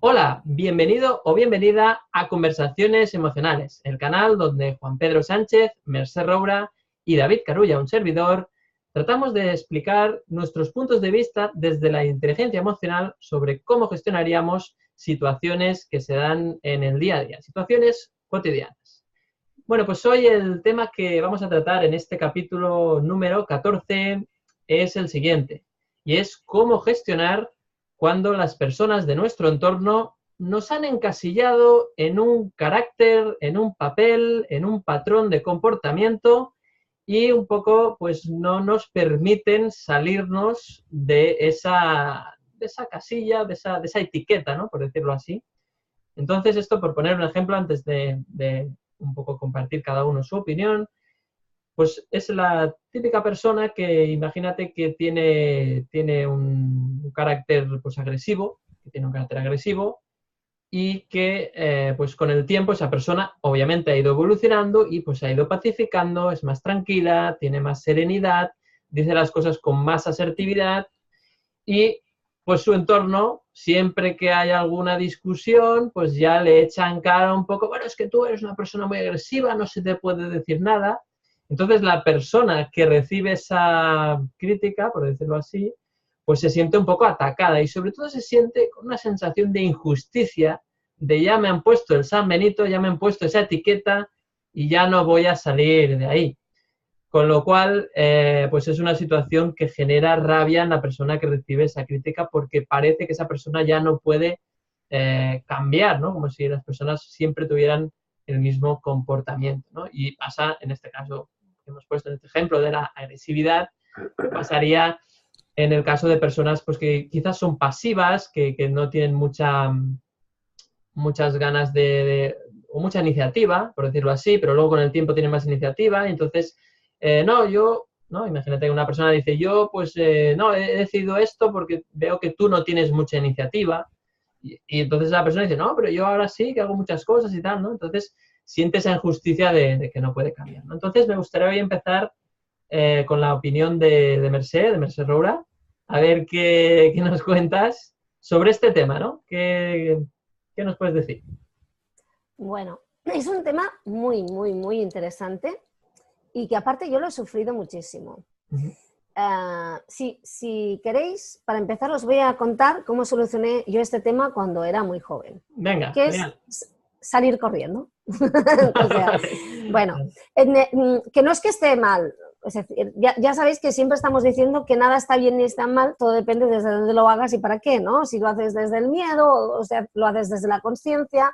Hola, bienvenido o bienvenida a Conversaciones Emocionales, el canal donde Juan Pedro Sánchez, Mercè Roura y David Carulla, un servidor, tratamos de explicar nuestros puntos de vista desde la inteligencia emocional sobre cómo gestionaríamos situaciones que se dan en el día a día, situaciones cotidianas. Bueno, pues hoy el tema que vamos a tratar en este capítulo número 14 es el siguiente, y es cómo gestionar cuando las personas de nuestro entorno nos han encasillado en un carácter, en un papel, en un patrón de comportamiento y un poco pues no nos permiten salirnos de esa casilla, de esa etiqueta, ¿no? Por decirlo así. Entonces esto, por poner un ejemplo, antes de un poco compartir cada uno su opinión, pues es la típica persona que imagínate que tiene un carácter pues agresivo, y que pues con el tiempo esa persona obviamente ha ido evolucionando y pues ha ido pacificando, es más tranquila, tiene más serenidad, dice las cosas con más asertividad y pues su entorno, siempre que hay alguna discusión, pues ya le echan cara un poco, bueno, es que tú eres una persona muy agresiva, no se te puede decir nada. Entonces la persona que recibe esa crítica, por decirlo así, pues se siente un poco atacada y sobre todo se siente con una sensación de injusticia, de ya me han puesto el San Benito, ya me han puesto esa etiqueta y ya no voy a salir de ahí. Con lo cual, pues es una situación que genera rabia en la persona que recibe esa crítica porque parece que esa persona ya no puede cambiar, ¿no? Como si las personas siempre tuvieran el mismo comportamiento, ¿no? Y pasa, en este caso, que hemos puesto en este ejemplo de la agresividad, que pasaría en el caso de personas pues, que quizás son pasivas, que no tienen muchas ganas o mucha iniciativa, por decirlo así, pero luego con el tiempo tienen más iniciativa, y entonces no, imagínate que una persona dice, yo pues no, he decidido esto porque veo que tú no tienes mucha iniciativa, y entonces la persona dice, no, pero yo ahora sí que hago muchas cosas y tal, ¿no? Entonces siente esa injusticia de que no puede cambiar, ¿no? Entonces me gustaría hoy empezar con la opinión de Mercè Roura, a ver qué nos cuentas sobre este tema, ¿no? ¿Qué nos puedes decir? Bueno, es un tema muy, muy, muy interesante y que aparte yo lo he sufrido muchísimo. Uh-huh. Si queréis, para empezar os voy a contar cómo solucioné yo este tema cuando era muy joven. Venga, que genial. Es salir corriendo. O sea, bueno, que no es que esté mal. Es decir, ya sabéis que siempre estamos diciendo que nada está bien ni está mal, todo depende desde dónde lo hagas y para qué, ¿no? Si lo haces desde el miedo, o sea, lo haces desde la conciencia,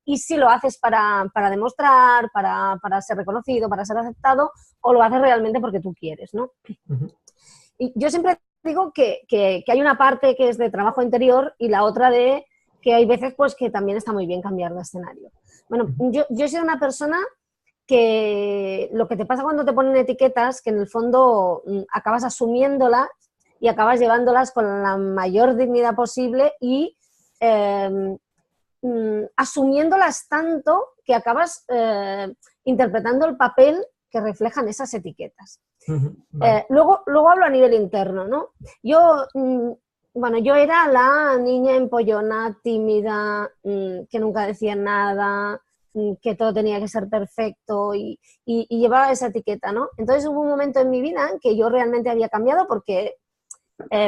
y si lo haces para demostrar, para ser reconocido, para ser aceptado, o lo haces realmente porque tú quieres, ¿no? Uh-huh. Y yo siempre digo que hay una parte que es de trabajo interior y la otra de que hay veces pues que también está muy bien cambiar de escenario. Bueno, yo he sido una persona que lo que te pasa cuando te ponen etiquetas, que en el fondo acabas asumiéndolas y acabas llevándolas con la mayor dignidad posible y asumiéndolas tanto que acabas interpretando el papel que reflejan esas etiquetas. Vale. Luego hablo a nivel interno, ¿no? Yo era la niña empollona, tímida, que nunca decía nada, que todo tenía que ser perfecto y llevaba esa etiqueta, ¿no? Entonces hubo un momento en mi vida en que yo realmente había cambiado porque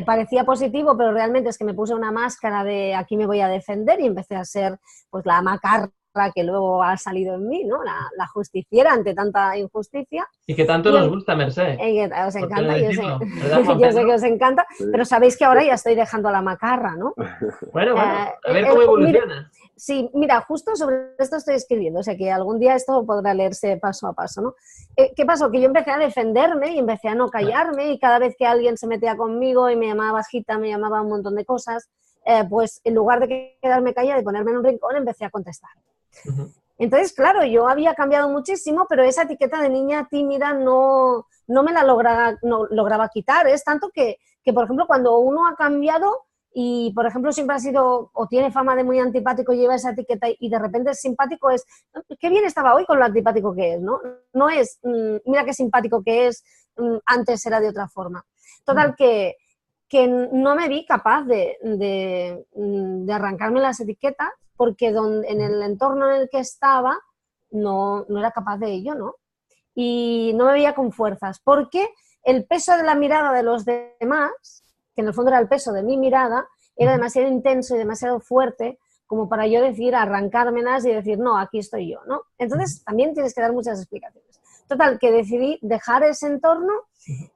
parecía positivo, pero realmente es que me puse una máscara de aquí me voy a defender y empecé a ser pues la macarra que luego ha salido en mí, ¿no? La justiciera ante tanta injusticia. Y que tanto nos gusta, Mercè. Os encanta, no yo sé, ¿verdad, Juan yo sé Pedro? que os encanta, pero sabéis que ahora ya estoy dejando la macarra, ¿no? Bueno, a ver cómo evoluciona. Sí, mira, justo sobre esto estoy escribiendo, o sea que algún día esto podrá leerse paso a paso, ¿no? ¿Qué pasó? Que yo empecé a defenderme y empecé a no callarme y cada vez que alguien se metía conmigo y me llamaba bajita, me llamaba un montón de cosas, pues en lugar de quedarme callada y ponerme en un rincón, empecé a contestar. Uh-huh. Entonces, claro, yo había cambiado muchísimo, pero esa etiqueta de niña tímida no me la lograba quitar. Es tanto que, por ejemplo, cuando uno ha cambiado y, por ejemplo, siempre ha sido o tiene fama de muy antipático y lleva esa etiqueta y de repente es simpático, es qué bien estaba hoy con lo antipático que es, ¿no? No es mira qué simpático que es, antes era de otra forma. Total, que no me vi capaz de de arrancarme las etiquetas porque en el entorno en el que estaba no era capaz de ello, ¿no? Y no me veía con fuerzas, porque el peso de la mirada de los demás, que en el fondo era el peso de mi mirada, era demasiado intenso y demasiado fuerte como para yo decir, arrancármelas y decir, no, aquí estoy yo, ¿no? Entonces también tienes que dar muchas explicaciones. Total, que decidí dejar ese entorno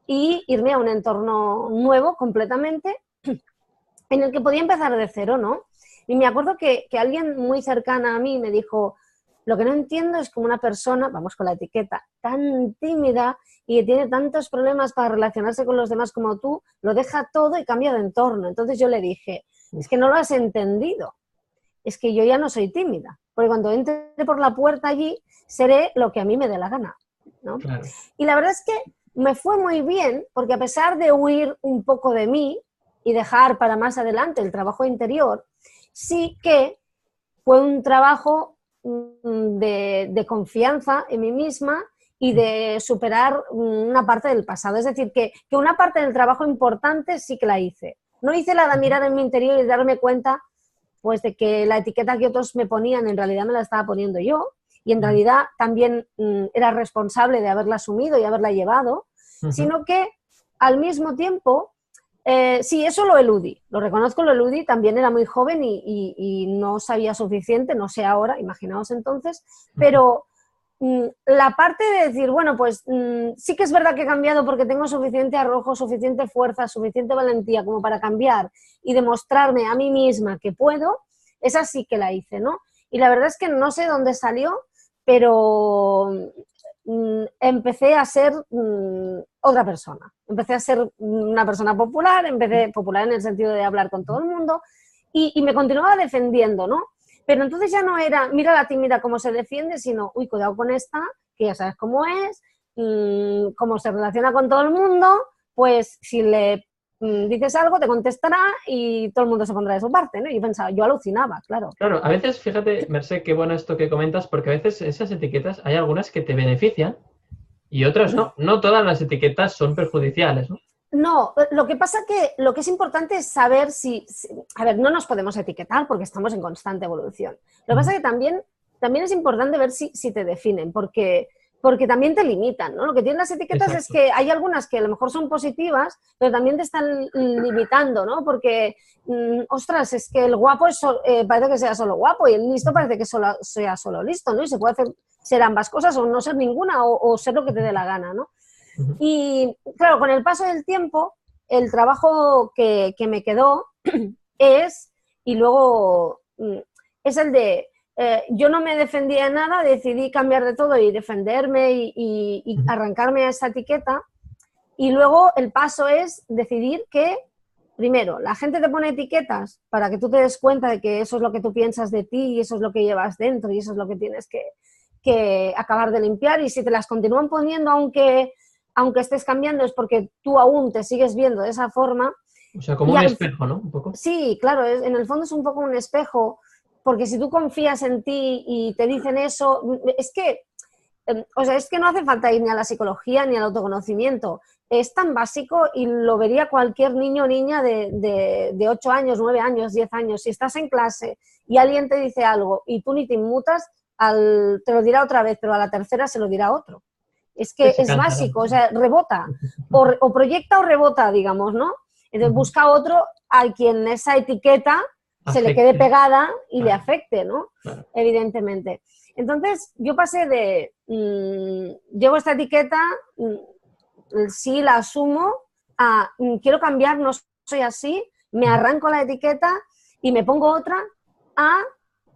y irme a un entorno nuevo completamente, en el que podía empezar de cero, ¿no? Y me acuerdo que alguien muy cercana a mí me dijo, lo que no entiendo es cómo una persona, vamos con la etiqueta, tan tímida y que tiene tantos problemas para relacionarse con los demás como tú, lo deja todo y cambia de entorno. Entonces yo le dije, es que no lo has entendido, es que yo ya no soy tímida, porque cuando entre por la puerta allí seré lo que a mí me dé la gana, ¿no? Claro. Y la verdad es que me fue muy bien, porque a pesar de huir un poco de mí y dejar para más adelante el trabajo interior, sí que fue un trabajo de confianza en mí misma y de superar una parte del pasado. Es decir, que una parte del trabajo importante sí que la hice. No hice la de mirar en mi interior y darme cuenta pues de que la etiqueta que otros me ponían en realidad me la estaba poniendo yo y en realidad también era responsable de haberla asumido y haberla llevado, sino que al mismo tiempo, sí, eso lo eludí, lo reconozco, lo eludí, también era muy joven y no sabía suficiente, no sé ahora, imaginaos entonces, pero la parte de decir, bueno, pues sí que es verdad que he cambiado porque tengo suficiente arrojo, suficiente fuerza, suficiente valentía como para cambiar y demostrarme a mí misma que puedo, esa sí que la hice, ¿no? Y la verdad es que no sé dónde salió, pero empecé a ser otra persona. Empecé a ser una persona popular, empecé popular en el sentido de hablar con todo el mundo y me continuaba defendiendo, ¿no? Pero entonces ya no era, mira la tímida cómo se defiende, sino, uy, cuidado con esta, que ya sabes cómo es, cómo se relaciona con todo el mundo, pues si le dices algo te contestará y todo el mundo se pondrá de su parte, ¿no? Y yo pensaba, yo alucinaba, claro. Claro, a veces, fíjate, Mercé, qué bueno esto que comentas, porque a veces esas etiquetas hay algunas que te benefician y otras no. No todas las etiquetas son perjudiciales, ¿no? No, lo que pasa que lo que es importante es saber si a ver, no nos podemos etiquetar porque estamos en constante evolución. Lo que pasa es que también es importante ver si te definen, porque también te limitan, ¿no? Lo que tienen las etiquetas Exacto. es que hay algunas que a lo mejor son positivas, pero también te están limitando, ¿no? Porque, ostras, es que el guapo parece que sea solo guapo y el listo parece que sea solo listo, ¿no? Y se puede hacer ser ambas cosas o no ser ninguna o ser lo que te dé la gana, ¿no? Y claro, con el paso del tiempo, el trabajo que me quedó y luego es el de, yo no me defendía de nada, decidí cambiar de todo y defenderme y arrancarme a esa etiqueta. Y luego el paso es decidir que, primero, la gente te pone etiquetas para que tú te des cuenta de que eso es lo que tú piensas de ti y eso es lo que llevas dentro y eso es lo que tienes que acabar de limpiar. Y si te las continúan poniendo, aunque estés cambiando, es porque tú aún te sigues viendo de esa forma. O sea, como un espejo, ¿no? Un poco. Sí, claro, en el fondo es un poco un espejo, porque si tú confías en ti y te dicen eso, es que no hace falta ir ni a la psicología ni al autoconocimiento. Es tan básico y lo vería cualquier niño o niña de 8 años, 9 años, 10 años. Si estás en clase y alguien te dice algo y tú ni te inmutas, te lo dirá otra vez, pero a la tercera se lo dirá otro. Es que es básico, o sea, rebota, o proyecta o rebota, digamos, ¿no? Entonces busca otro a quien esa etiqueta se le quede pegada y le afecte, ¿no? Claro. Evidentemente. Entonces, yo pasé de, llevo esta etiqueta, sí la asumo, a quiero cambiar, no soy así, me arranco la etiqueta y me pongo otra, a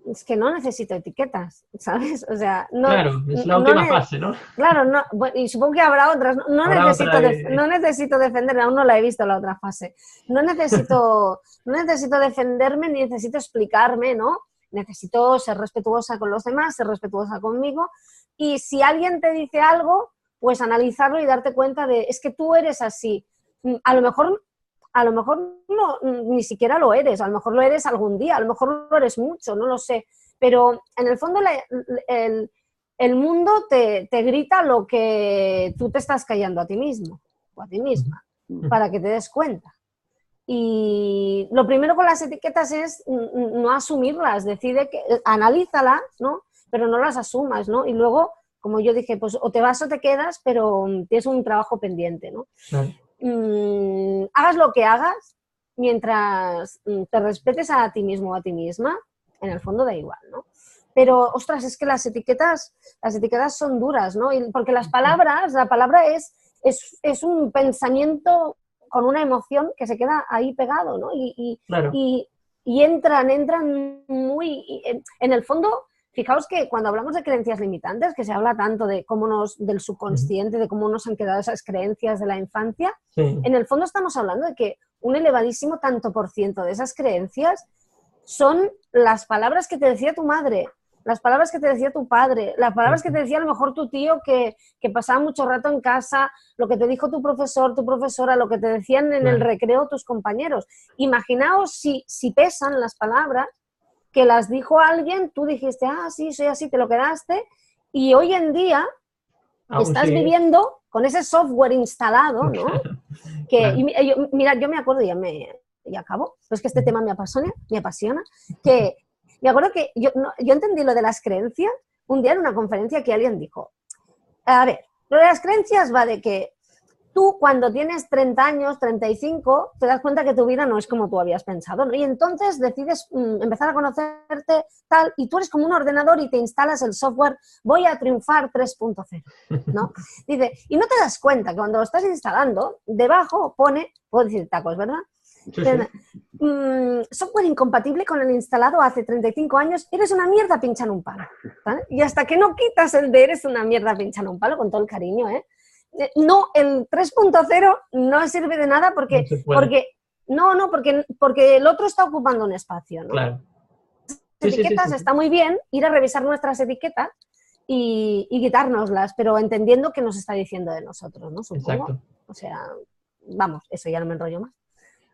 es que no necesito etiquetas, ¿sabes? O sea, no... Claro, es la última fase, ¿no? Claro, no, y supongo que habrá otras. No necesito defenderme, aún no la he visto la otra fase. No necesito defenderme ni necesito explicarme, ¿no? Necesito ser respetuosa con los demás, ser respetuosa conmigo. Y si alguien te dice algo, pues analizarlo y darte cuenta de, es que tú eres así. A lo mejor no, ni siquiera lo eres, a lo mejor lo eres algún día, a lo mejor lo eres mucho, no lo sé. Pero en el fondo el mundo te grita lo que tú te estás callando a ti mismo o a ti misma, para que te des cuenta. Y lo primero con las etiquetas es no asumirlas, analízalas, ¿no? Pero no las asumas, ¿no? Y luego, como yo dije, pues o te vas o te quedas, pero tienes un trabajo pendiente, ¿no? Claro. Hagas lo que hagas, mientras te respetes a ti mismo o a ti misma, en el fondo da igual, ¿no? Pero, ostras, es que las etiquetas son duras, ¿no? Porque la palabra es un pensamiento con una emoción que se queda ahí pegado, ¿no? Claro. Y entran muy... En el fondo, fijaos que cuando hablamos de creencias limitantes, que se habla tanto de del subconsciente, de cómo nos han quedado esas creencias de la infancia, Sí. en el fondo estamos hablando de que un elevadísimo tanto por ciento de esas creencias son las palabras que te decía tu madre, las palabras que te decía tu padre, las palabras que te decía a lo mejor tu tío que pasaba mucho rato en casa, lo que te dijo tu profesor, tu profesora, lo que te decían en el recreo tus compañeros. Imaginaos si pesan las palabras que las dijo alguien, tú dijiste, sí, soy así, te lo quedaste, y hoy en día estás viviendo con ese software instalado, ¿no? Claro. Mira, yo me acuerdo, ya acabo, pero es que este tema me apasiona, que me acuerdo que yo entendí lo de las creencias un día en una conferencia que alguien dijo, a ver, lo de las creencias va de que tú cuando tienes 30 años, 35, te das cuenta que tu vida no es como tú habías pensado, ¿no? Y entonces decides empezar a conocerte tal, y tú eres como un ordenador y te instalas el software, voy a triunfar 3.0, ¿no? Dice, y no te das cuenta que cuando lo estás instalando, debajo pone, puedo decir tacos, ¿verdad? Sí. Software incompatible con el instalado hace 35 años, eres una mierda, pincha en un palo, ¿vale? Y hasta que no quitas el de eres una mierda, pincha en un palo, con todo el cariño, no, el 3.0 no sirve de nada porque el otro está ocupando un espacio, ¿no? Claro. Etiquetas está muy bien, ir a revisar nuestras etiquetas y quitárnoslas, pero entendiendo qué nos está diciendo de nosotros, ¿no? Supongo. Exacto. O sea, vamos, eso ya no me enrollo más.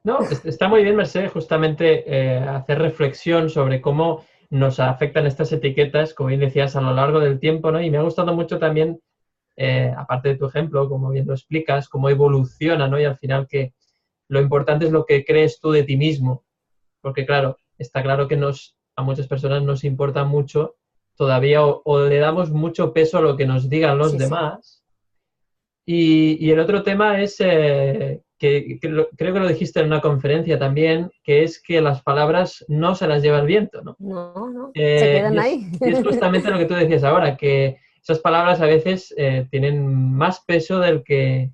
No, está muy bien, Mercedes, justamente hacer reflexión sobre cómo nos afectan estas etiquetas, como bien decías, a lo largo del tiempo, ¿no? Y me ha gustado mucho también, aparte de tu ejemplo, como bien lo explicas, cómo evoluciona, ¿no? Y al final que lo importante es lo que crees tú de ti mismo. Porque, claro, está claro que a muchas personas nos importa mucho todavía o le damos mucho peso a lo que nos digan los demás. Y el otro tema es, creo que lo dijiste en una conferencia también, que es que las palabras no se las lleva el viento, ¿no? No, se quedan ahí. Y es justamente lo que tú decías ahora, que esas palabras a veces tienen más peso del que,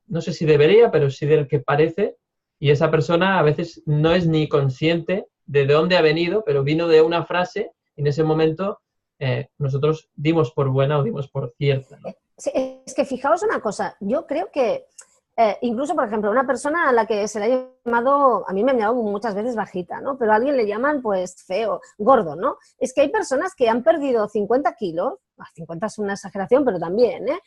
no sé si debería, pero sí del que parece, y esa persona a veces no es ni consciente de dónde ha venido, pero vino de una frase y en ese momento nosotros dimos por buena o dimos por cierta, ¿no? Sí, es que fijaos una cosa, yo creo que incluso, por ejemplo, una persona a la que se le ha llamado, a mí me han llamado muchas veces bajita, ¿no? Pero a alguien le llaman, pues, feo, gordo, ¿no? Es que hay personas que han perdido 50 kilos, 50 es una exageración, pero también, ¿eh?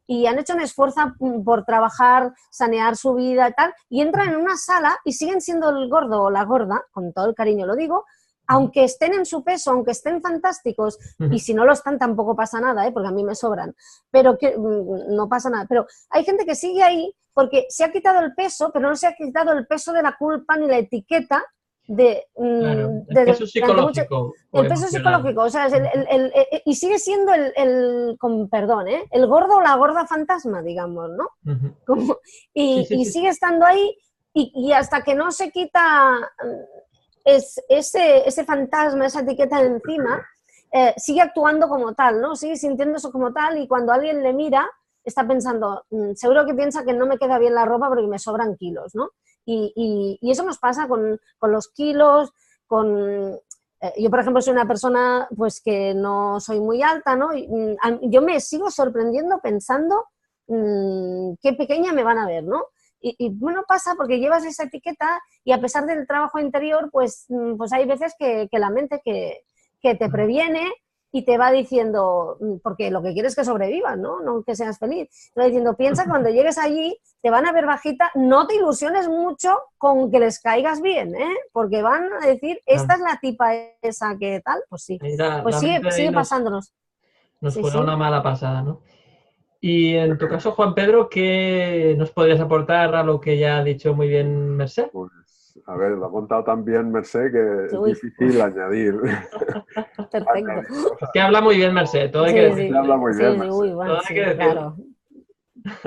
Y han hecho un esfuerzo por trabajar, sanear su vida y tal, y entran en una sala y siguen siendo el gordo o la gorda, con todo el cariño lo digo, aunque estén en su peso, aunque estén fantásticos, y si no lo están tampoco pasa nada, porque a mí me sobran, pero que no pasa nada. Pero hay gente que sigue ahí porque se ha quitado el peso, pero no se ha quitado el peso de la culpa ni la etiqueta de... Claro, el peso psicológico. El peso psicológico, o sea, y sigue siendo con perdón, el gordo o la gorda fantasma, digamos, ¿no? Y sigue estando ahí y hasta que no se quita... ese fantasma, esa etiqueta de encima, sigue actuando como tal, ¿no? Sigue sintiéndose como tal y cuando alguien le mira, está pensando, seguro que piensa que no me queda bien la ropa porque me sobran kilos, ¿no? Y eso nos pasa con los kilos, yo, por ejemplo, soy una persona pues que no soy muy alta, ¿no? Yo me sigo sorprendiendo pensando qué pequeña me van a ver, ¿no? Y bueno, pasa porque llevas esa etiqueta y a pesar del trabajo interior, pues hay veces que la mente que te previene y te va diciendo, porque lo que quieres es que sobrevivas, ¿no? No que seas feliz. Te va diciendo, piensa que cuando llegues allí te van a ver bajita, no te ilusiones mucho con que les caigas bien, porque van a decir, esta es la tipa esa que tal, pues sí. Pues sigue pasándonos. Nos juega una mala pasada, ¿no? Y en tu caso, Juan Pedro, ¿qué nos podrías aportar a lo que ya ha dicho muy bien Mercè? Pues, a ver, lo ha contado también Mercè, que es Uy, difícil añadir, perfecto. añadir cosas, Es que habla muy bien Mercè, todo hay que Sí, Se sí, habla decirlo. muy sí, bien, sí, Mercè. uy, va, Todo hay que sí, decirlo. claro.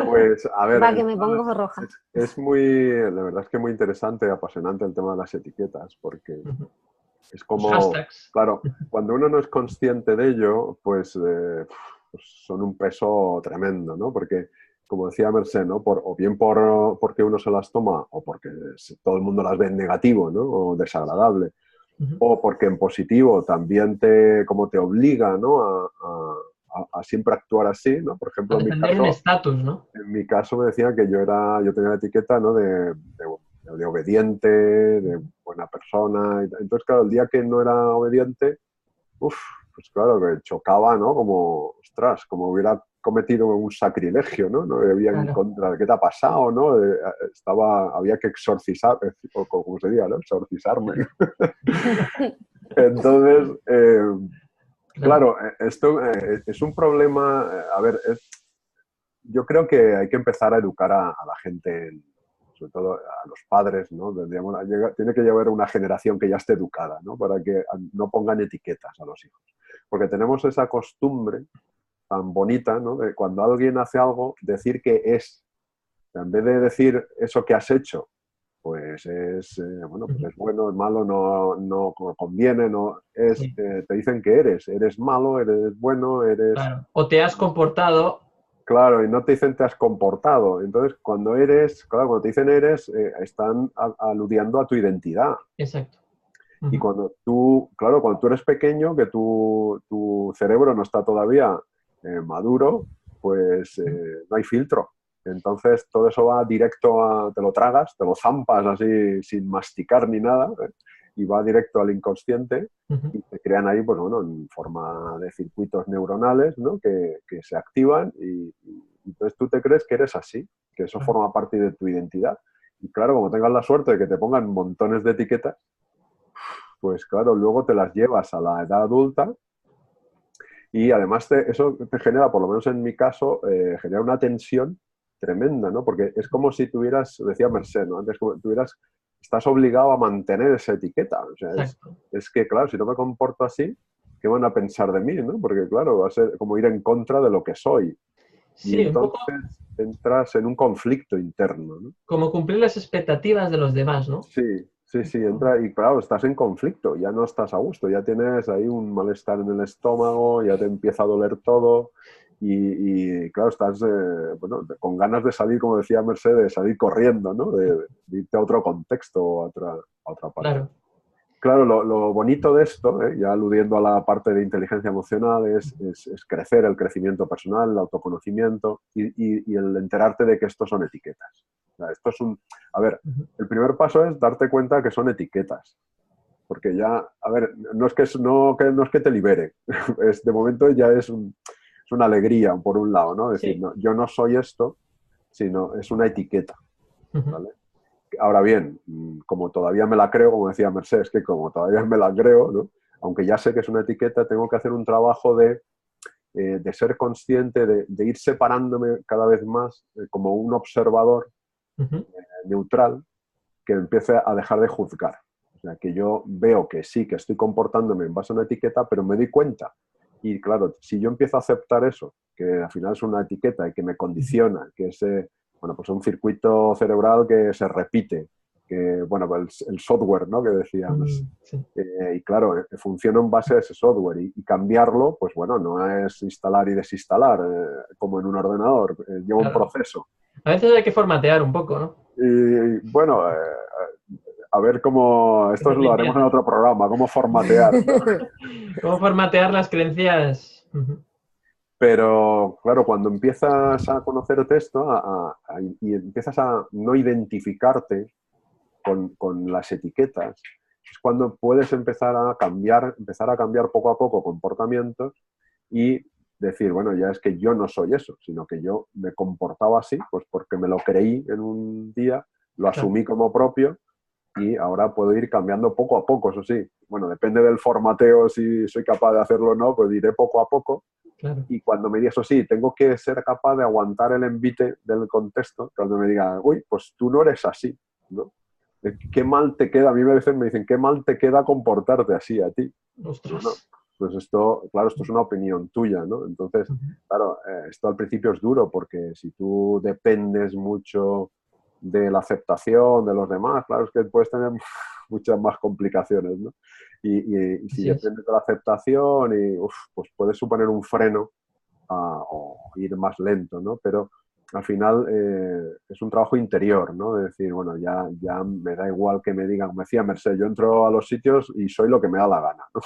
Pues, a ver, Va, que me pongo roja. es muy, la verdad es que muy interesante y apasionante el tema de las etiquetas, porque Ujú. es Los como, hashtags. claro, cuando uno no es consciente de ello, pues, pues son un peso tremendo, ¿no? Porque, como decía Mercè, ¿no? O bien porque uno se las toma, o porque todo el mundo las ve en negativo, ¿no? O desagradable, Ujú. o porque en positivo también como te obliga, ¿no? A siempre actuar así, ¿no? Por A ejemplo, defender un estatus, ¿no? en mi caso me decían que yo tenía la etiqueta, ¿no? De obediente, de buena persona. Entonces, claro, el día que no era obediente, uff, pues claro, que chocaba, ¿no? Como, ostras, como hubiera cometido un sacrilegio, ¿no? No había en Claro. contra de qué te ha pasado, ¿no? Había que exorcizar, o como se diga, ¿no? Exorcizarme. Entonces, Claro. claro, esto es un problema, a ver, yo creo que hay que empezar a educar a la gente, sobre todo a los padres, ¿no? Tiene que llevar una generación que ya esté educada, ¿no? Para que no pongan etiquetas a los hijos. Porque tenemos esa costumbre tan bonita, ¿no? De cuando alguien hace algo, decir que es. En vez de decir eso que has hecho, pues bueno, pues es bueno, es malo, no conviene, no es, Sí, te dicen que eres malo, eres bueno, eres. claro. O te has comportado. Claro, y no te dicen te has comportado. Entonces, cuando te dicen eres, están aludiendo a tu identidad. Exacto. Y Ujú. cuando tú eres pequeño, que tu cerebro no está todavía maduro, pues no hay filtro. Entonces, todo eso va directo te lo tragas, te lo zampas así sin masticar ni nada, y va directo al inconsciente Ujú. y te crean ahí, pues bueno, en forma de circuitos neuronales, ¿no? que se activan y entonces tú te crees que eres así, que eso Claro. forma parte de tu identidad. Y claro, como tengas la suerte de que te pongan montones de etiquetas, pues claro, luego te las llevas a la edad adulta y además eso te genera, por lo menos en mi caso, genera una tensión tremenda, ¿no? Porque es como si tuvieras, decía Mercè, ¿no? Antes, como estás obligado a mantener esa etiqueta. O sea, Exacto. es que, claro, si no me comporto así, ¿qué van a pensar de mí, no? Porque, claro, va a ser como ir en contra de lo que soy. Y Sí, un poco entonces entras en un conflicto interno, ¿no? como cumplir las expectativas de los demás, ¿no? Sí, entra y claro, estás en conflicto, ya no estás a gusto, ya tienes ahí un malestar en el estómago, ya te empieza a doler todo y claro, estás bueno, con ganas de salir, como decía Mercedes, de salir corriendo, ¿no? De irte a otro contexto, a otra parte. Claro. Claro, lo bonito de esto, ya aludiendo a la parte de inteligencia emocional, es crecer, el crecimiento personal, el autoconocimiento y el enterarte de que estos son etiquetas. O sea, a ver, Ujú. el primer paso es darte cuenta que son etiquetas. Porque ya, a ver, no es que te libere. De momento ya es una alegría, por un lado, ¿no? Decir, Sí. no, yo no soy esto, sino es una etiqueta, Ujú. ¿vale? Ahora bien, como todavía me la creo, como decía Mercedes, que como todavía me la creo, ¿no? Aunque ya sé que es una etiqueta, tengo que hacer un trabajo de ser consciente, de ir separándome cada vez más como un observador Ujú. neutral que empiece a dejar de juzgar. O sea, que yo veo que sí, que estoy comportándome en base a una etiqueta, pero me doy cuenta. Y claro, si yo empiezo a aceptar eso, que al final es una etiqueta y que me Ujú. condiciona, que es bueno, pues un circuito cerebral que se repite, que, bueno, pues el software, ¿no? Que decíamos. Sí. Y claro, funciona en base a ese software y cambiarlo, pues bueno, no es instalar y desinstalar como en un ordenador, lleva un Claro. proceso. A veces hay que formatear un poco, ¿no? Y bueno, a ver cómo, Hay que esto hacer lo haremos en limpieza. otro programa, cómo formatear, ¿no? ¿Cómo formatear las creencias? Ujú. Pero claro, cuando empiezas a conocerte esto y empiezas a no identificarte con las etiquetas, es cuando puedes empezar a cambiar poco a poco comportamientos y decir, bueno, ya es que yo no soy eso, sino que yo me comportaba así, pues porque me lo creí en un día, lo Claro. asumí como propio y ahora puedo ir cambiando poco a poco, eso sí. Bueno, depende del formateo, si soy capaz de hacerlo o no, pues iré poco a poco, claro. Y cuando me diga eso sí, tengo que ser capaz de aguantar el envite del contexto, cuando me diga, uy, pues tú no eres así, ¿no? Qué mal te queda, a mí a veces me dicen, qué mal te queda comportarte así a ti. Ostras. Bueno, pues esto, claro, esto es una opinión tuya, ¿no? Entonces, claro, esto al principio es duro porque si tú dependes mucho de la aceptación de los demás, claro, es que puedes tener muchas más complicaciones, ¿no? Y si Así es. dependes de la aceptación, pues puede suponer un freno o ir más lento, ¿no? Pero al final es un trabajo interior, ¿no? De decir, bueno, ya me da igual que me digan, como decía Merced, yo entro a los sitios y soy lo que me da la gana, ¿no?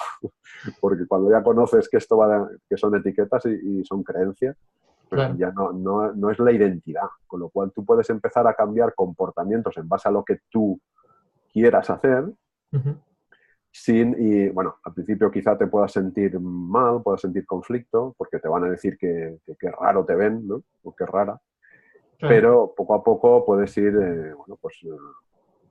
Porque cuando ya conoces que esto que son etiquetas y son creencias, pues Claro. ya no es la identidad, con lo cual tú puedes empezar a cambiar comportamientos en base a lo que tú quieras hacer, y bueno, al principio quizá te puedas sentir mal, puedas sentir conflicto, porque te van a decir que raro te ven, ¿no? O que rara, Claro. pero poco a poco puedes ir, bueno, pues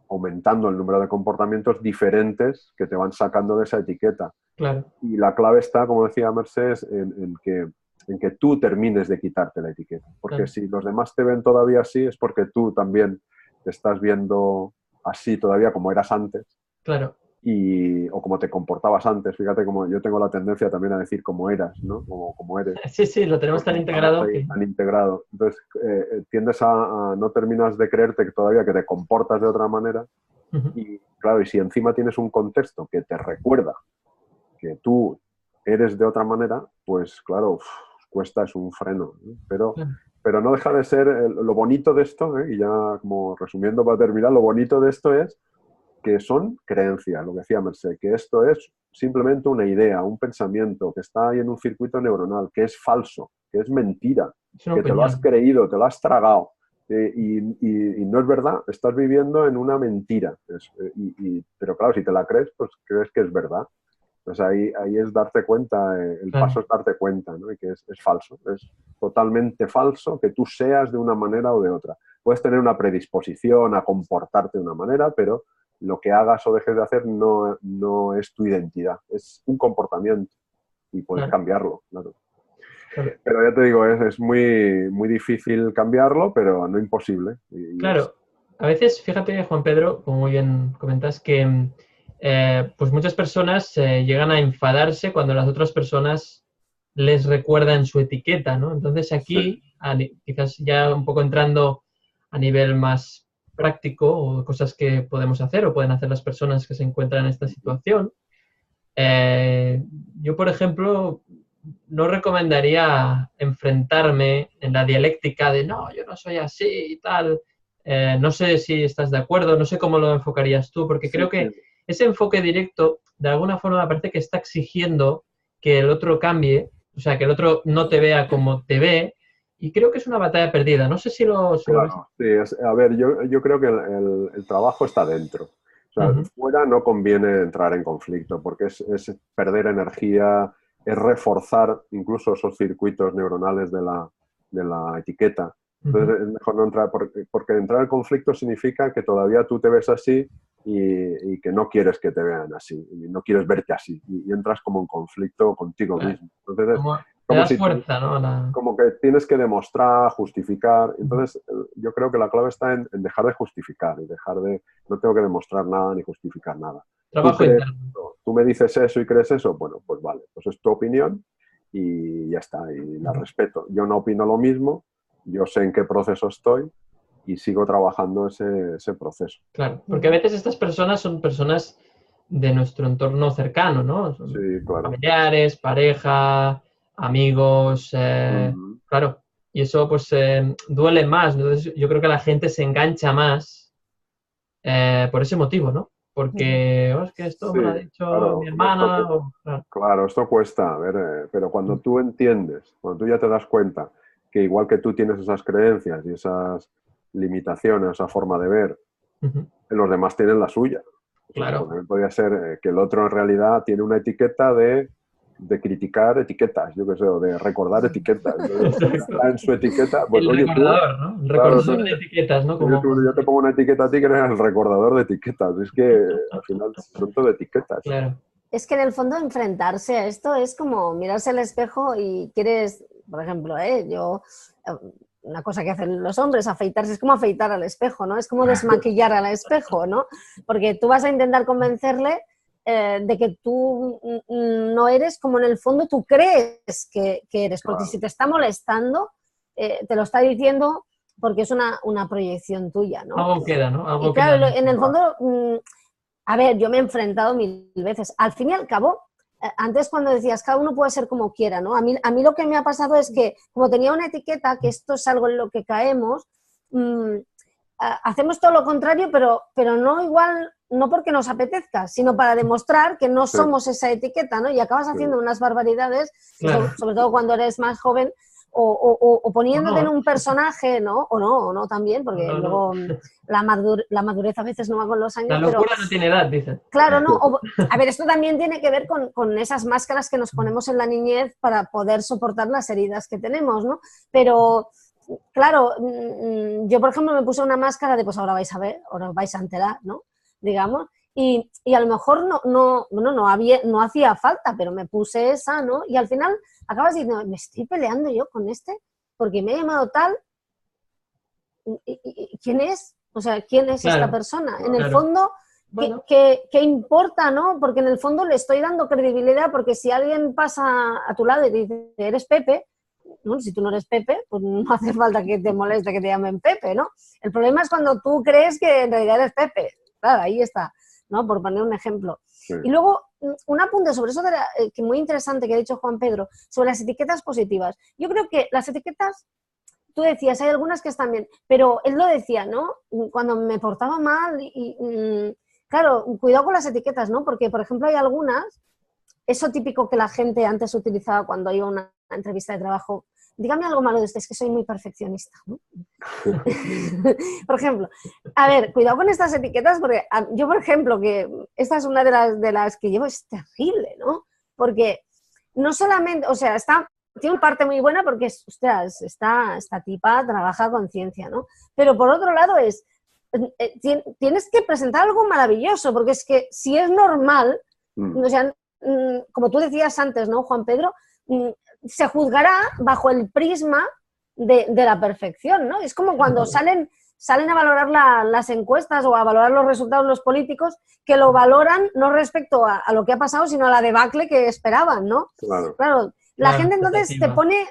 aumentando el número de comportamientos diferentes que te van sacando de esa etiqueta. Claro. Y la clave está, como decía Mercedes, en que tú termines de quitarte la etiqueta. Porque Claro. si los demás te ven todavía así, es porque tú también te estás viendo así todavía como eras antes. Claro. O como te comportabas antes. Fíjate, como yo tengo la tendencia también a decir como eras, ¿no? Como eres. Sí, sí, lo tenemos tan integrado que... Tan integrado. Entonces, tiendes a no terminas de creerte que todavía que te comportas de otra manera. Y claro, y si encima tienes un contexto que te recuerda que tú eres de otra manera, pues claro, cuesta, es un freno, ¿no? Pero no deja de ser lo bonito de esto, y ya como resumiendo para terminar, lo bonito de esto es que son creencias, lo que decía Merced, que esto es simplemente una idea, un pensamiento que está ahí en un circuito neuronal, que es falso, que es mentira, que te lo has creído, te lo has tragado. Y no es verdad, estás viviendo en una mentira. Pero claro, si te la crees, pues crees que es verdad. Pues ahí es darte cuenta, el paso es darte cuenta, ¿no? Y que es falso, es totalmente falso que tú seas de una manera o de otra. Puedes tener una predisposición a comportarte de una manera, pero lo que hagas o dejes de hacer no es tu identidad, es un comportamiento y puedes cambiarlo, claro. Pero ya te digo, es muy, muy difícil cambiarlo, pero no imposible. Claro, a veces, fíjate, Juan Pedro, como muy bien comentas, que pues muchas personas llegan a enfadarse cuando las otras personas les recuerdan su etiqueta, ¿no? Entonces aquí, quizás ya un poco entrando a nivel más práctico o cosas que podemos hacer o pueden hacer las personas que se encuentran en esta situación, yo, por ejemplo, no recomendaría enfrentarme en la dialéctica de no, yo no soy así y tal. No sé si estás de acuerdo, no sé cómo lo enfocarías tú, porque creo que ese enfoque directo, de alguna forma, me parece que está exigiendo que el otro cambie, o sea, que el otro no te vea como te ve, y creo que es una batalla perdida. No sé si lo ves. Claro, sí, a ver, yo creo que el trabajo está dentro. O sea, fuera no conviene entrar en conflicto, porque es perder energía, es reforzar incluso esos circuitos neuronales de la etiqueta. Entonces es mejor no entrar, porque entrar en conflicto significa que todavía tú te ves así y que no quieres que te vean así, y no quieres verte así, y entras como en conflicto contigo mismo. Entonces, Te das fuerza, ¿no? Como que tienes que demostrar, justificar. Entonces, yo creo que la clave está en dejar de justificar y dejar de... No tengo que demostrar nada ni justificar nada. Trabajo interno. Tú me dices eso y crees eso, bueno, pues vale, pues es tu opinión y ya está, y la respeto. Yo no opino lo mismo, yo sé en qué proceso estoy y sigo trabajando ese proceso. Claro, porque a veces estas personas son personas de nuestro entorno cercano, ¿no? Son claro. Familiares, pareja, amigos, claro. Y eso pues duele más. Entonces yo creo que la gente se engancha más por ese motivo, ¿no? Porque es que esto me lo ha dicho mi hermana. Claro, esto cuesta, a ver, pero cuando tú entiendes, cuando tú ya te das cuenta que igual que tú tienes esas creencias y esas limitaciones, esa forma de ver, los demás tienen la suya. Claro. También podría ser que el otro en realidad tiene una etiqueta de criticar etiquetas, yo qué sé, o de recordar etiquetas. Está en su etiqueta. Pues, el recordador, ¿no? El recordador de etiquetas, ¿no? Yo te pongo una etiqueta a ti que eres el recordador de etiquetas. Es que al final son todo etiquetas. Claro. Es que en el fondo enfrentarse a esto es como mirarse al espejo y quieres, por ejemplo, yo, una cosa que hacen los hombres, afeitarse, es como afeitar al espejo, ¿no? Es como desmaquillar al espejo, ¿no? Porque tú vas a intentar convencerle de que tú no eres como en el fondo tú crees que eres, porque si te está molestando, te lo está diciendo porque es una proyección tuya, ¿no? Algo queda, ¿no? Algo Y claro, queda. en el fondo, a ver, yo me he enfrentado 1000 veces. Al fin y al cabo, antes cuando decías, cada uno puede ser como quiera, ¿no? A mí lo que me ha pasado es que, como tenía una etiqueta, que esto es algo en lo que caemos, hacemos todo lo contrario, pero no igual, no porque nos apetezca, sino para demostrar que no somos esa etiqueta, ¿no? Y acabas haciendo unas barbaridades, Claro. sobre todo cuando eres más joven, o poniéndote No, en un personaje, ¿no? O no también, porque no, luego no. la madurez a veces no va con los La años, pero locura no tiene edad, dicen. claro, no. A ver, esto también tiene que ver con esas máscaras que nos ponemos en la niñez para poder soportar las heridas que tenemos, ¿no? Pero, claro, yo, por ejemplo, me puse una máscara de, pues ahora vais a ver, ahora os vais a enterar, ¿no? Digamos. Y a lo mejor no hacía falta, pero me puse esa, ¿no? Y al final acabas diciendo, me estoy peleando yo con este porque me ha llamado tal. ¿Y quién es? O sea, ¿quién es esta persona? En el fondo, Bueno. ¿qué importa, no? Porque en el fondo le estoy dando credibilidad, porque si alguien pasa a tu lado y te dice, eres Pepe, ¿no? Si tú no eres Pepe, pues no hace falta que te moleste que te llamen Pepe, ¿no? El problema es cuando tú crees que en realidad eres Pepe. Claro, ahí está, ¿no? Por poner un ejemplo. Sí. Y luego, un apunte sobre eso, que muy interesante que ha dicho Juan Pedro, sobre las etiquetas positivas. Yo creo que las etiquetas, tú decías, hay algunas que están bien, pero él lo decía, ¿no? Cuando me portaba mal claro, cuidado con las etiquetas, ¿no? Porque, por ejemplo, hay algunas, eso típico que la gente antes utilizaba cuando iba a una entrevista de trabajo, dígame algo malo de usted, es que soy muy perfeccionista, ¿no? Por ejemplo, a ver, cuidado con estas etiquetas, porque yo, por ejemplo, que esta es una de las que llevo, es terrible, ¿no? Porque no solamente, o sea, tiene una parte muy buena porque, ostras, esta tipa trabaja con ciencia, ¿no? Pero por otro lado tienes que presentar algo maravilloso, porque es que si es normal, o sea, como tú decías antes, ¿no, Juan Pedro? Se juzgará bajo el prisma de la perfección, ¿no? Es como cuando salen a valorar las encuestas o a valorar los resultados los políticos, que lo valoran no respecto a lo que ha pasado, sino a la debacle que esperaban, ¿no? Claro, la gente entonces te pone,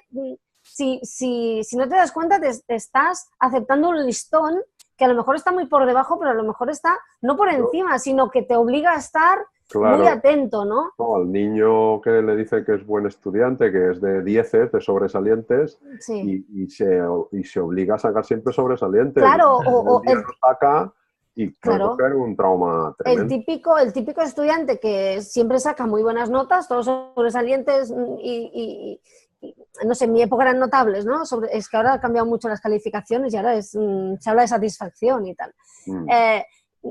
si no te das cuenta, te estás aceptando un listón que a lo mejor está muy por debajo, pero a lo mejor está no por encima, sino que te obliga a estar muy atento, ¿no? Al niño que le dice que es buen estudiante, que es de 10, de sobresalientes, y se obliga a sacar siempre sobresalientes. Claro, o lo saca y puede coger un trauma tremendo. El típico estudiante que siempre saca muy buenas notas, todos sobresalientes y no sé, en mi época eran notables, ¿no? Es que ahora han cambiado mucho las calificaciones y ahora se habla de satisfacción y tal.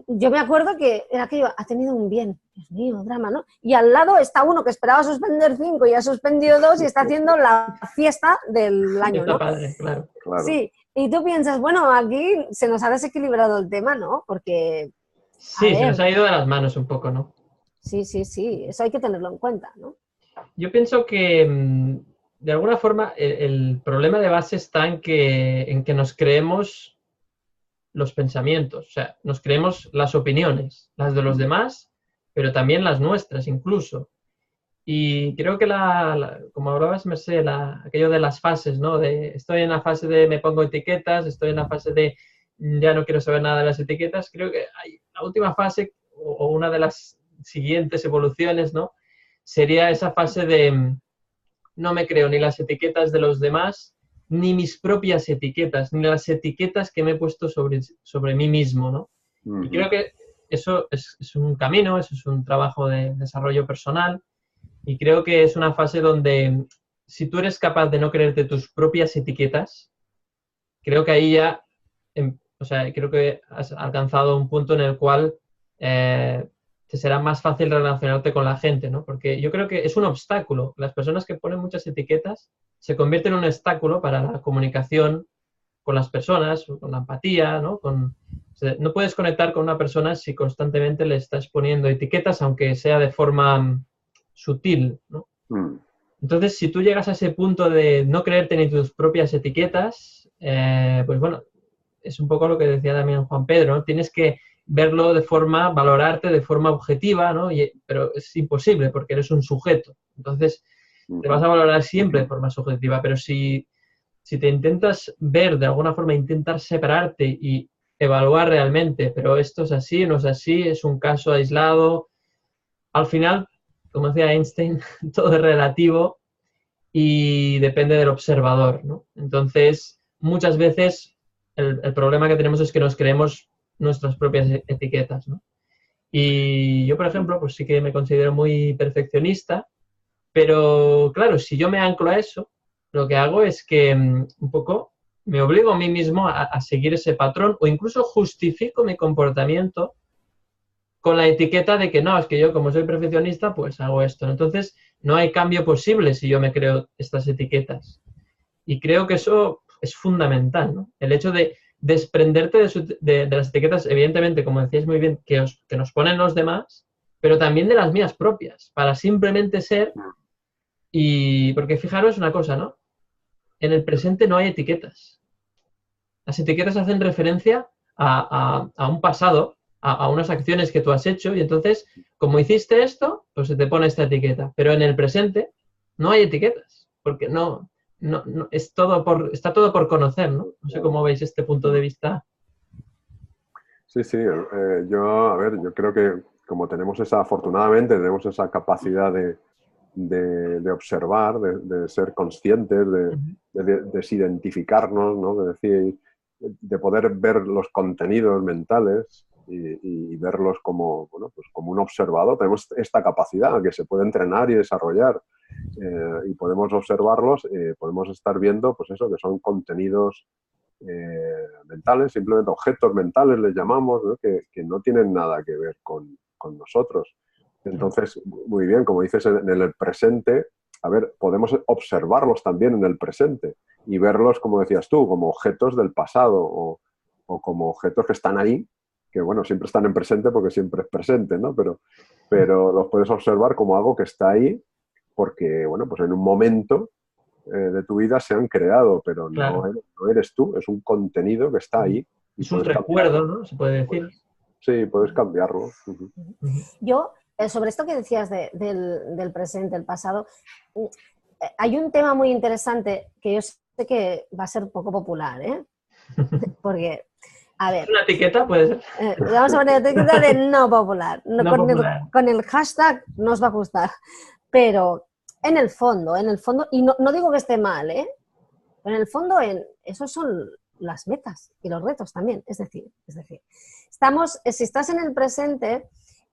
Yo me acuerdo que era aquello, ha tenido un bien, Dios mío, drama, ¿no? Y al lado está uno que esperaba suspender 5 y ha suspendido 2 y está haciendo la fiesta del año, ¿no? Padre, claro. Sí, y tú piensas, bueno, aquí se nos ha desequilibrado el tema, ¿no? Porque... Sí, se nos ha ido de las manos un poco, ¿no? Sí, eso hay que tenerlo en cuenta, ¿no? Yo pienso que, de alguna forma, el problema de base está en que nos creemos los pensamientos, o sea, nos creemos las opiniones, las de los demás, pero también las nuestras incluso. Y creo que como hablabas, Mercé, aquello de las fases, ¿no? Estoy en la fase de me pongo etiquetas, estoy en la fase de ya no quiero saber nada de las etiquetas. Creo que la última fase, o una de las siguientes evoluciones, ¿no? Sería esa fase de no me creo ni las etiquetas de los demás, ni mis propias etiquetas, ni las etiquetas que me he puesto sobre mí mismo, ¿no? Y creo que eso es un camino, eso es un trabajo de desarrollo personal, y creo que es una fase donde si tú eres capaz de no creerte tus propias etiquetas, creo que ahí ya, o sea, creo que has alcanzado un punto en el cual te será más fácil relacionarte con la gente, ¿no? Porque yo creo que es un obstáculo. Las personas que ponen muchas etiquetas se convierten en un obstáculo para la comunicación las personas, con la empatía, ¿no? O sea, no puedes conectar con una persona si constantemente le estás poniendo etiquetas, aunque sea de forma sutil, ¿no? Entonces, si tú llegas a ese punto de no creerte ni tus propias etiquetas, pues bueno, es un poco lo que decía también Juan Pedro, ¿no? Tienes que verlo valorarte de forma objetiva, ¿no? Pero es imposible porque eres un sujeto. Entonces, te vas a valorar siempre de forma subjetiva, pero si te intentas ver de alguna forma, intentar separarte y evaluar realmente, pero esto es así, no es así, es un caso aislado, al final, como decía Einstein, todo es relativo y depende del observador, ¿no? Entonces, muchas veces el problema que tenemos es que nos creemos nuestras propias etiquetas, ¿no? Y yo, por ejemplo, pues sí que me considero muy perfeccionista, pero claro, si yo me anclo a eso, lo que hago es que un poco me obligo a mí mismo a seguir ese patrón o incluso justifico mi comportamiento con la etiqueta de que no, es que yo como soy perfeccionista, pues hago esto. Entonces, no hay cambio posible si yo me creo estas etiquetas. Y creo que eso es fundamental, ¿no? El hecho de desprenderte de las etiquetas, evidentemente, como decíais muy bien, que nos ponen los demás, pero también de las mías propias, para simplemente ser. Y porque fijaros una cosa, ¿no? En el presente no hay etiquetas. Las etiquetas hacen referencia a un pasado, a unas acciones que tú has hecho, y entonces, como hiciste esto, pues se te pone esta etiqueta. Pero en el presente no hay etiquetas, porque no está todo por conocer, ¿no? No sé cómo veis este punto de vista. Sí, yo creo que como afortunadamente tenemos esa capacidad de observar, de ser conscientes, de desidentificarnos, ¿no? De poder ver los contenidos mentales y verlos como, bueno, pues como un observador. Tenemos esta capacidad que se puede entrenar y desarrollar y podemos observarlos, podemos estar viendo, pues eso, que son contenidos mentales, simplemente objetos mentales les llamamos, ¿no? Que no tienen nada que ver con nosotros. Entonces, muy bien, como dices, en el presente, a ver, podemos observarlos también en el presente y verlos, como decías tú, como objetos del pasado o como objetos que están ahí, que bueno, siempre están en presente porque siempre es presente, ¿no? Pero los puedes observar como algo que está ahí porque, bueno, pues en un momento de tu vida se han creado, pero Claro. no eres tú, es un contenido que está ahí. Y es un recuerdo, ¿no? Se puede decir. Sí, puedes cambiarlo. Yo, sobre esto que decías del presente, el pasado, hay un tema muy interesante que yo sé que va a ser poco popular, ¿eh? Porque, a ver... ¿Una etiqueta puede ser? Vamos a poner etiqueta de no popular. Popular. Con el hashtag no os va a gustar. Pero en el fondo, y no digo que esté mal, ¿eh? Pero en el fondo, esos son las metas y los retos también. Es decir, si estás en el presente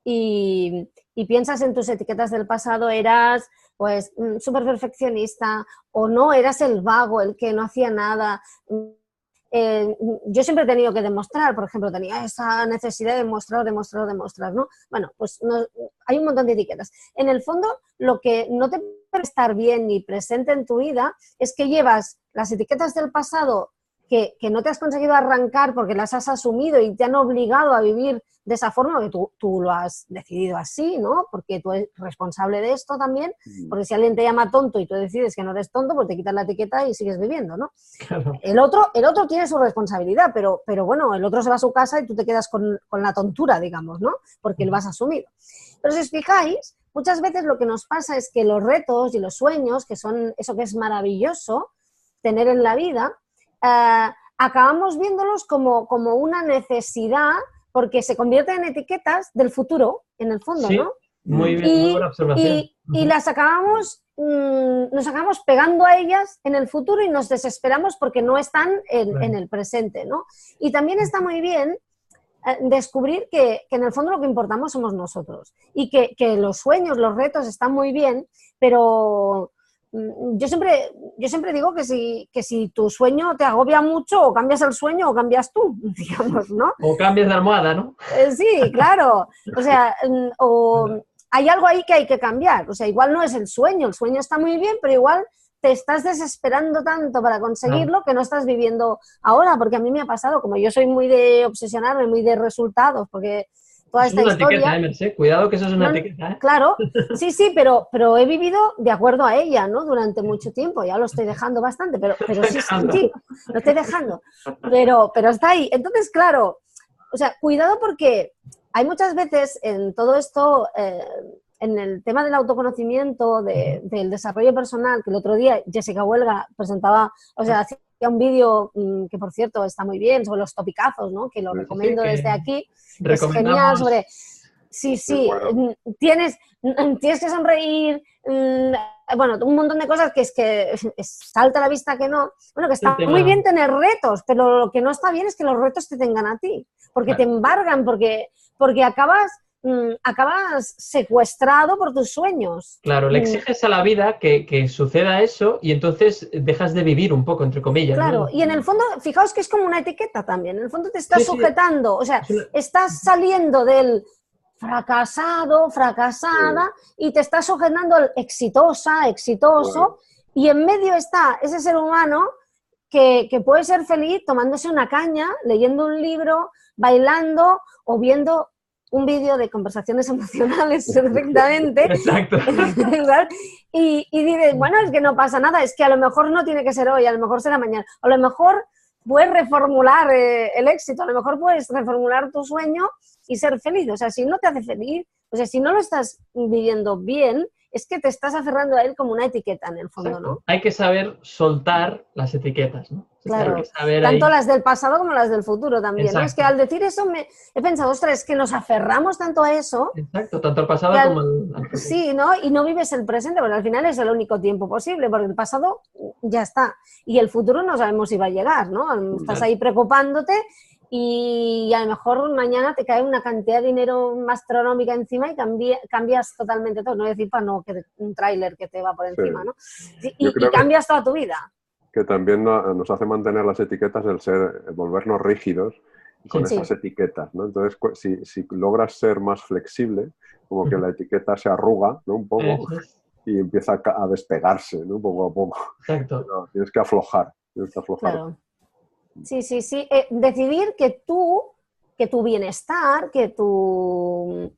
y piensas en tus etiquetas del pasado, eras pues súper perfeccionista o no, eras el vago, el que no hacía nada. Yo siempre he tenido que demostrar, por ejemplo, tenía esa necesidad de demostrar, ¿no? Bueno, pues hay un montón de etiquetas. En el fondo, lo que no te puede estar bien ni presente en tu vida es que llevas las etiquetas del pasado que no te has conseguido arrancar porque las has asumido y te han obligado a vivir de esa forma, que tú lo has decidido así, ¿no? Porque tú eres responsable de esto también, porque si alguien te llama tonto y tú decides que no eres tonto, pues te quitas la etiqueta y sigues viviendo, ¿no? Claro. El otro tiene su responsabilidad, pero bueno, el otro se va a su casa y tú te quedas con la tontura, digamos, ¿no? Porque lo has asumido. Pero si os fijáis, muchas veces lo que nos pasa es que los retos y los sueños, que son eso que es maravilloso tener en la vida, acabamos viéndolos como una necesidad porque se convierten en etiquetas del futuro, en el fondo, sí, ¿no? Muy bien, muy buena observación. Y las nos acabamos pegando a ellas en el futuro y nos desesperamos porque no están en el presente, ¿no? Y también está muy bien descubrir que en el fondo lo que importamos somos nosotros y que los sueños, los retos están muy bien, pero... Yo siempre digo que si tu sueño te agobia mucho, o cambias el sueño o cambias tú, digamos, ¿no? O cambias de almohada, ¿no? Sí, claro. O sea, hay algo ahí que hay que cambiar. O sea, igual no es el sueño está muy bien, pero igual te estás desesperando tanto para conseguirlo que no estás viviendo ahora, porque a mí me ha pasado, como yo soy muy de obsesionarme, muy de resultados, porque toda Eso esta es una historia... etiqueta, Mercé. Cuidado que eso es una No, etiqueta, ¿eh? claro, sí, pero he vivido de acuerdo a ella, ¿no? Durante mucho tiempo, ya lo estoy dejando bastante, pero sí, lo estoy dejando, pero está ahí. Entonces, claro, o sea, cuidado porque hay muchas veces en todo esto, en el tema del autoconocimiento, del desarrollo personal, que el otro día Jessica Huelga presentaba, o sea, hacía un vídeo que, por cierto, está muy bien, sobre los topicazos, ¿no? Que lo recomiendo desde aquí, es genial, sobre... Sí, tienes que sonreír, bueno, un montón de cosas que es que salta a la vista que no. Bueno, que está muy bien tener retos, pero lo que no está bien es que los retos te tengan a ti, porque te embargan, porque acabas secuestrado por tus sueños. Claro, le exiges a la vida que suceda eso y entonces dejas de vivir un poco, entre comillas. Claro, ¿no? y en el fondo, fijaos que es como una etiqueta también, en el fondo te estás sujetando, o sea, estás saliendo del fracasado, fracasada, y te estás sujetando al exitosa, exitoso, y en medio está ese ser humano que puede ser feliz tomándose una caña, leyendo un libro, bailando o viendo un vídeo de conversaciones emocionales perfectamente. Exacto. y dices, bueno, es que no pasa nada, es que a lo mejor no tiene que ser hoy, a lo mejor será mañana, a lo mejor puedes reformular el éxito, a lo mejor puedes reformular tu sueño y ser feliz. O sea, si no te hace feliz, o sea, si no lo estás viviendo bien, es que te estás aferrando a él como una etiqueta en el fondo, Exacto. ¿no? Hay que saber soltar las etiquetas, ¿no? Claro, hay que saber tanto ahí... las del pasado como las del futuro también, ¿no? Es que al decir eso he pensado, ostras, es que nos aferramos tanto a eso. Exacto, tanto al pasado como al futuro. Sí, ¿no? Y no vives el presente, porque al final es el único tiempo posible, porque el pasado ya está. Y el futuro no sabemos si va a llegar, ¿no? Estás ahí preocupándote y a lo mejor mañana te cae una cantidad de dinero astronómica encima y cambias totalmente todo. No decir para no que un tráiler que te va por encima, ¿no? Y cambias toda tu vida. Que también nos hace mantener las etiquetas el volvernos rígidos con esas etiquetas, ¿no? Entonces, si logras ser más flexible, como que la etiqueta se arruga, ¿no? Un poco y empieza a despegarse, ¿no? Poco a poco. Exacto. Pero tienes que aflojar. Claro. Sí. Decidir que tu bienestar, que tu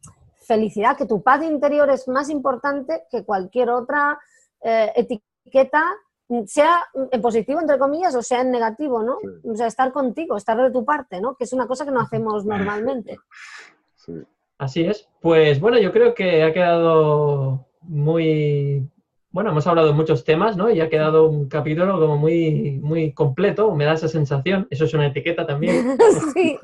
felicidad, que tu paz interior es más importante que cualquier otra etiqueta, sea en positivo, entre comillas, o sea en negativo, ¿no? Sí. O sea, estar contigo, estar de tu parte, ¿no? Que es una cosa que no hacemos normalmente. Sí. Así es. Pues bueno, yo creo que ha quedado muy... Bueno, hemos hablado de muchos temas, ¿no? Y ha quedado un capítulo como muy, muy completo, me da esa sensación. Eso es una etiqueta también. Sí.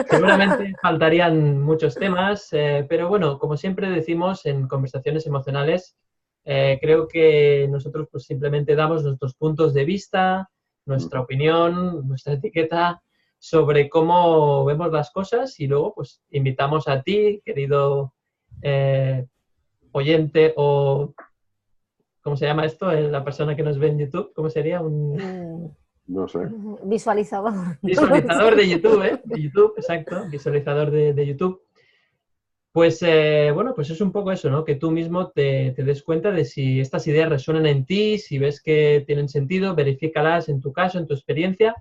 Seguramente faltarían muchos temas, pero bueno, como siempre decimos en Conversaciones Emocionales, creo que nosotros pues simplemente damos nuestros puntos de vista, nuestra opinión, nuestra etiqueta sobre cómo vemos las cosas y luego pues invitamos a ti, querido oyente o... ¿Cómo se llama esto? La persona que nos ve en YouTube, ¿cómo sería? No sé. Visualizador. Visualizador de YouTube, ¿eh? De YouTube, exacto. Visualizador de YouTube. Pues, bueno, pues es un poco eso, ¿no? Que tú mismo te des cuenta de si estas ideas resuenan en ti, si ves que tienen sentido, verifícalas en tu caso, en tu experiencia,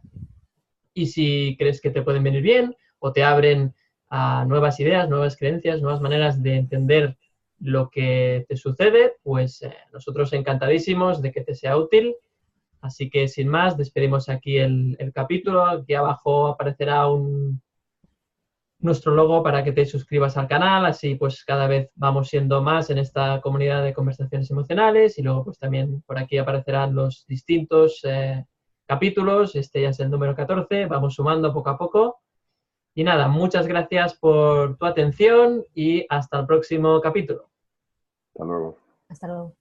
y si crees que te pueden venir bien o te abren a nuevas ideas, nuevas creencias, nuevas maneras de entender lo que te sucede, pues nosotros encantadísimos de que te sea útil. Así que, sin más, despedimos aquí el capítulo. Aquí abajo aparecerá nuestro logo para que te suscribas al canal, así pues cada vez vamos siendo más en esta comunidad de conversaciones emocionales y luego pues también por aquí aparecerán los distintos capítulos, este ya es el número 14, vamos sumando poco a poco y nada, muchas gracias por tu atención y hasta el próximo capítulo. Hasta luego. Hasta luego.